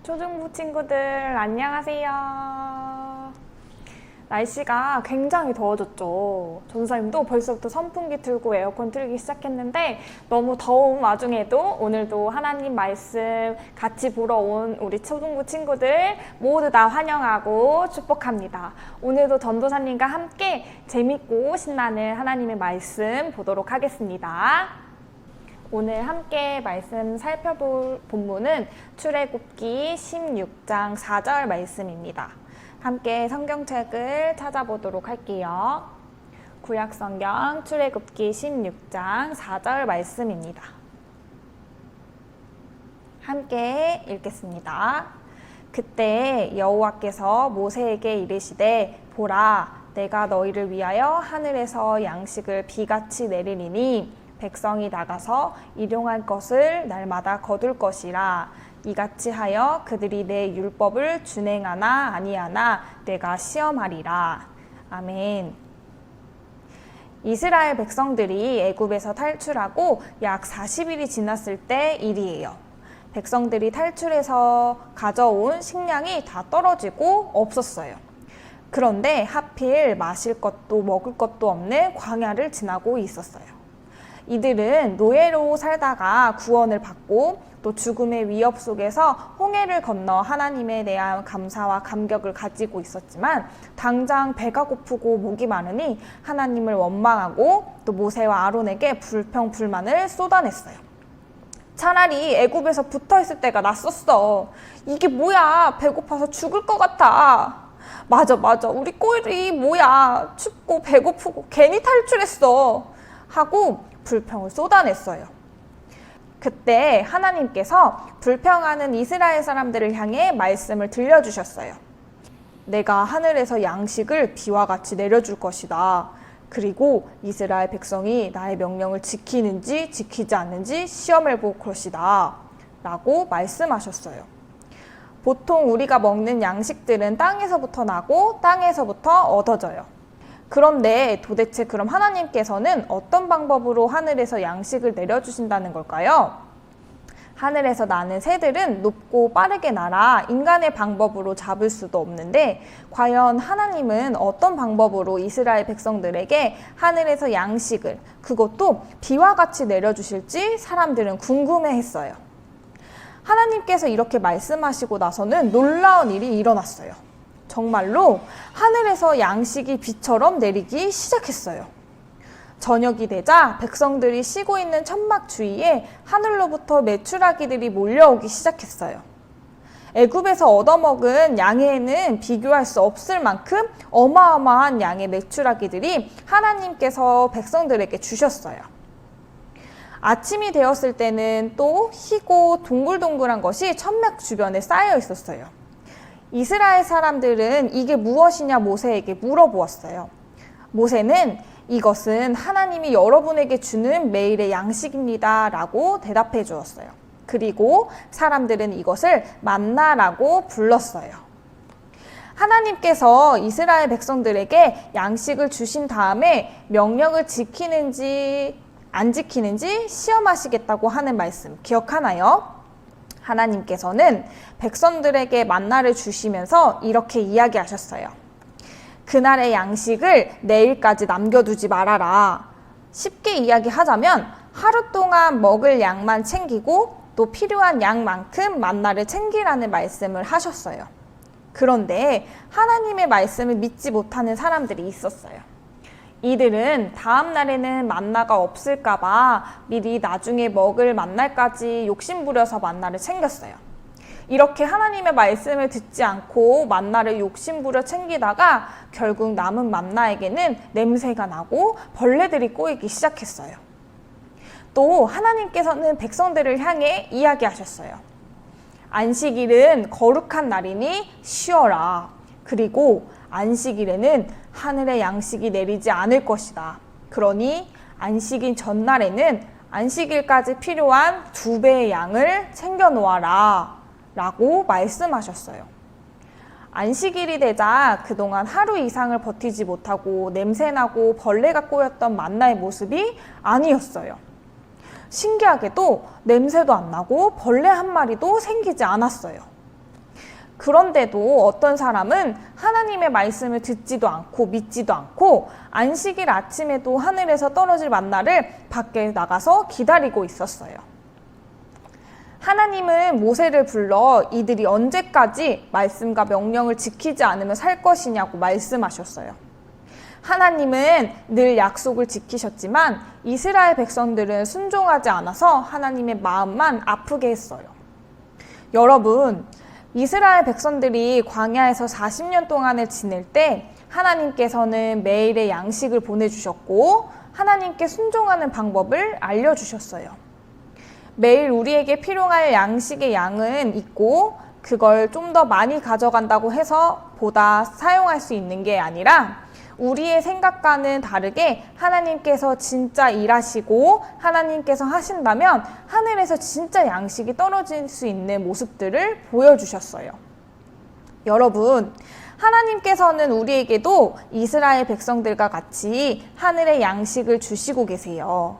초중부 친구들 안녕하세요. 날씨가 굉장히 더워졌죠. 전사님도 벌써부터 선풍기 틀고 에어컨 틀기 시작했는데 너무 더운 와중에도 오늘도 하나님 말씀 같이 보러 온 우리 초중부 친구들 모두 다 환영하고 축복합니다. 오늘도 전도사님과 함께 재밌고 신나는 하나님의 말씀 보도록 하겠습니다. 오늘 함께 말씀 살펴볼 본문은 출애굽기 16장 4절 말씀입니다. 함께 성경책을 찾아보도록 할게요. 구약성경 출애굽기 16장 4절 말씀입니다. 함께 읽겠습니다. 그때 여호와께서 모세에게 이르시되 보라, 내가 너희를 위하여 하늘에서 양식을 비같이 내리리니 백성이 나가서 일용할 것을 날마다 거둘 것이라. 이같이 하여 그들이 내 율법을 준행하나 아니하나 내가 시험하리라. 아멘. 이스라엘 백성들이 애굽에서 탈출하고 약 40일이 지났을 때 일이에요. 백성들이 탈출해서 가져온 식량이 다 떨어지고 없었어요. 그런데 하필 마실 것도 먹을 것도 없는 광야를 지나고 있었어요. 이들은 노예로 살다가 구원을 받고 또 죽음의 위협 속에서 홍해를 건너 하나님에 대한 감사와 감격을 가지고 있었지만 당장 배가 고프고 목이 마르니 하나님을 원망하고 또 모세와 아론에게 불평불만을 쏟아냈어요. 차라리 애굽에서 붙어있을 때가 낫었어. 이게 뭐야, 배고파서 죽을 것 같아. 맞아 우리 꼴이 뭐야, 춥고 배고프고 괜히 탈출했어 하고 불평을 쏟아냈어요. 그때 하나님께서 불평하는 이스라엘 사람들을 향해 말씀을 들려주셨어요. 내가 하늘에서 양식을 비와 같이 내려줄 것이다. 그리고 이스라엘 백성이 나의 명령을 지키는지 지키지 않는지 시험해 볼 것이다. 라고 말씀하셨어요. 보통 우리가 먹는 양식들은 땅에서부터 나고 땅에서부터 얻어져요. 그런데 도대체 그럼 하나님께서는 어떤 방법으로 하늘에서 양식을 내려주신다는 걸까요? 하늘에서 나는 새들은 높고 빠르게 날아 인간의 방법으로 잡을 수도 없는데 과연 하나님은 어떤 방법으로 이스라엘 백성들에게 하늘에서 양식을, 그것도 비와 같이 내려주실지 사람들은 궁금해했어요. 하나님께서 이렇게 말씀하시고 나서는 놀라운 일이 일어났어요. 정말로 하늘에서 양식이 비처럼 내리기 시작했어요. 저녁이 되자 백성들이 쉬고 있는 천막 주위에 하늘로부터 메추라기들이 몰려오기 시작했어요. 애굽에서 얻어먹은 양에는 비교할 수 없을 만큼 어마어마한 양의 메추라기들이 하나님께서 백성들에게 주셨어요. 아침이 되었을 때는 또 희고 동글동글한 것이 천막 주변에 쌓여 있었어요. 이스라엘 사람들은 이게 무엇이냐 모세에게 물어보았어요. 모세는 이것은 하나님이 여러분에게 주는 매일의 양식입니다 라고 대답해 주었어요. 그리고 사람들은 이것을 만나라고 불렀어요. 하나님께서 이스라엘 백성들에게 양식을 주신 다음에 명령을 지키는지 안 지키는지 시험하시겠다고 하는 말씀 기억하나요? 하나님께서는 백성들에게 만나를 주시면서 이렇게 이야기하셨어요. 그날의 양식을 내일까지 남겨두지 말아라. 쉽게 이야기하자면 하루 동안 먹을 양만 챙기고 또 필요한 양만큼 만나를 챙기라는 말씀을 하셨어요. 그런데 하나님의 말씀을 믿지 못하는 사람들이 있었어요. 이들은 다음 날에는 만나가 없을까봐 미리 나중에 먹을 만날까지 욕심부려서 만나를 챙겼어요. 이렇게 하나님의 말씀을 듣지 않고 만나를 욕심부려 챙기다가 결국 남은 만나에게는 냄새가 나고 벌레들이 꼬이기 시작했어요. 또 하나님께서는 백성들을 향해 이야기하셨어요. 안식일은 거룩한 날이니 쉬어라. 그리고 안식일에는 하늘의 양식이 내리지 않을 것이다. 그러니 안식일 전날에는 안식일까지 필요한 2배의 양을 챙겨 놓아라 라고 말씀하셨어요. 안식일이 되자 그동안 하루 이상을 버티지 못하고 냄새나고 벌레가 꼬였던 만나의 모습이 아니었어요. 신기하게도 냄새도 안 나고 벌레 한 마리도 생기지 않았어요. 그런데도 어떤 사람은 하나님의 말씀을 듣지도 않고 믿지도 않고 안식일 아침에도 하늘에서 떨어질 만나를 밖에 나가서 기다리고 있었어요. 하나님은 모세를 불러 이들이 언제까지 말씀과 명령을 지키지 않으면 살 것이냐고 말씀하셨어요. 하나님은 늘 약속을 지키셨지만 이스라엘 백성들은 순종하지 않아서 하나님의 마음만 아프게 했어요. 여러분, 이스라엘 백성들이 광야에서 40년 동안을 지낼 때 하나님께서는 매일의 양식을 보내주셨고 하나님께 순종하는 방법을 알려주셨어요. 매일 우리에게 필요할 양식의 양은 있고 그걸 좀 더 많이 가져간다고 해서 보다 사용할 수 있는 게 아니라 우리의 생각과는 다르게 하나님께서 진짜 일하시고 하나님께서 하신다면 하늘에서 진짜 양식이 떨어질 수 있는 모습들을 보여주셨어요. 여러분, 하나님께서는 우리에게도 이스라엘 백성들과 같이 하늘의 양식을 주시고 계세요.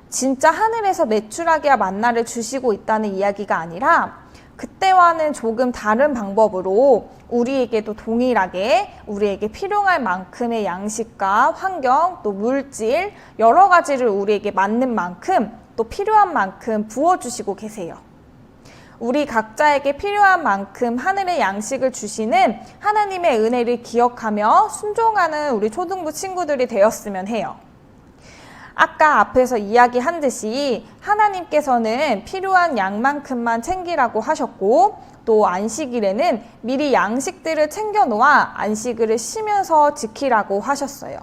진짜 하늘에서 내추라기와 만나를 주시고 있다는 이야기가 아니라 그때와는 조금 다른 방법으로 우리에게도 동일하게 우리에게 필요할 만큼의 양식과 환경, 또 물질, 여러 가지를 우리에게 맞는 만큼 또 필요한 만큼 부어주시고 계세요. 우리 각자에게 필요한 만큼 하늘의 양식을 주시는 하나님의 은혜를 기억하며 순종하는 우리 초등부 친구들이 되었으면 해요. 아까 앞에서 이야기한 듯이 하나님께서는 필요한 양만큼만 챙기라고 하셨고 또 안식일에는 미리 양식들을 챙겨 놓아 안식일을 쉬면서 지키라고 하셨어요.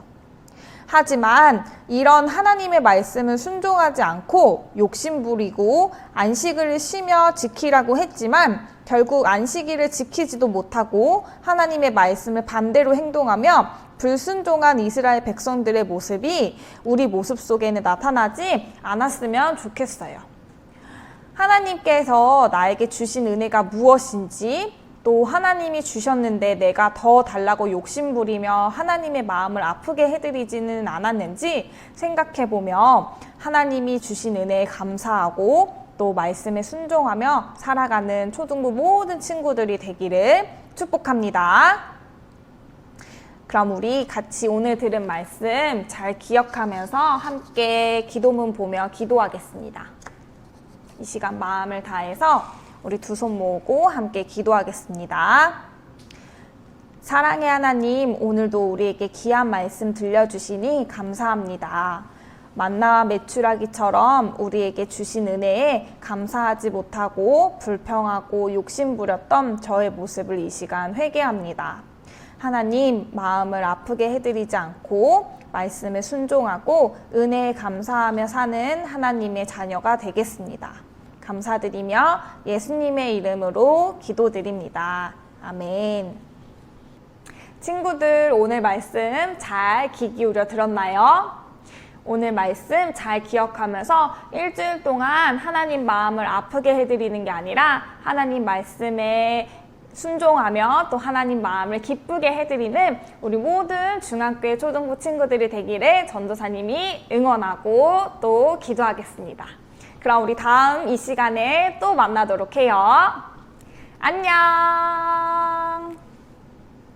하지만 이런 하나님의 말씀을 순종하지 않고 욕심부리고 안식일을 쉬며 지키라고 했지만 결국 안식일을 지키지도 못하고 하나님의 말씀을 반대로 행동하며 불순종한 이스라엘 백성들의 모습이 우리 모습 속에는 나타나지 않았으면 좋겠어요. 하나님께서 나에게 주신 은혜가 무엇인지 또 하나님이 주셨는데 내가 더 달라고 욕심부리며 하나님의 마음을 아프게 해드리지는 않았는지 생각해보며 하나님이 주신 은혜에 감사하고 또 말씀에 순종하며 살아가는 초등부 모든 친구들이 되기를 축복합니다. 그럼 우리 같이 오늘 들은 말씀 잘 기억하면서 함께 기도문 보며 기도하겠습니다. 이 시간 마음을 다해서 우리 두 손 모으고 함께 기도하겠습니다. 사랑의 하나님, 오늘도 우리에게 귀한 말씀 들려주시니 감사합니다. 만나와 메추라기처럼 우리에게 주신 은혜에 감사하지 못하고 불평하고 욕심부렸던 저의 모습을 이 시간 회개합니다. 하나님, 마음을 아프게 해드리지 않고 말씀에 순종하고 은혜에 감사하며 사는 하나님의 자녀가 되겠습니다. 감사드리며 예수님의 이름으로 기도드립니다. 아멘. 친구들, 오늘 말씀 잘 귀 기울여 들었나요? 오늘 말씀 잘 기억하면서 일주일 동안 하나님 마음을 아프게 해드리는 게 아니라 하나님 말씀에 순종하며 또 하나님 마음을 기쁘게 해드리는 우리 모든 중학교의 초등부 친구들이 되기를 전도사님이 응원하고 또 기도하겠습니다. 그럼 우리 다음 이 시간에 또 만나도록 해요. 안녕.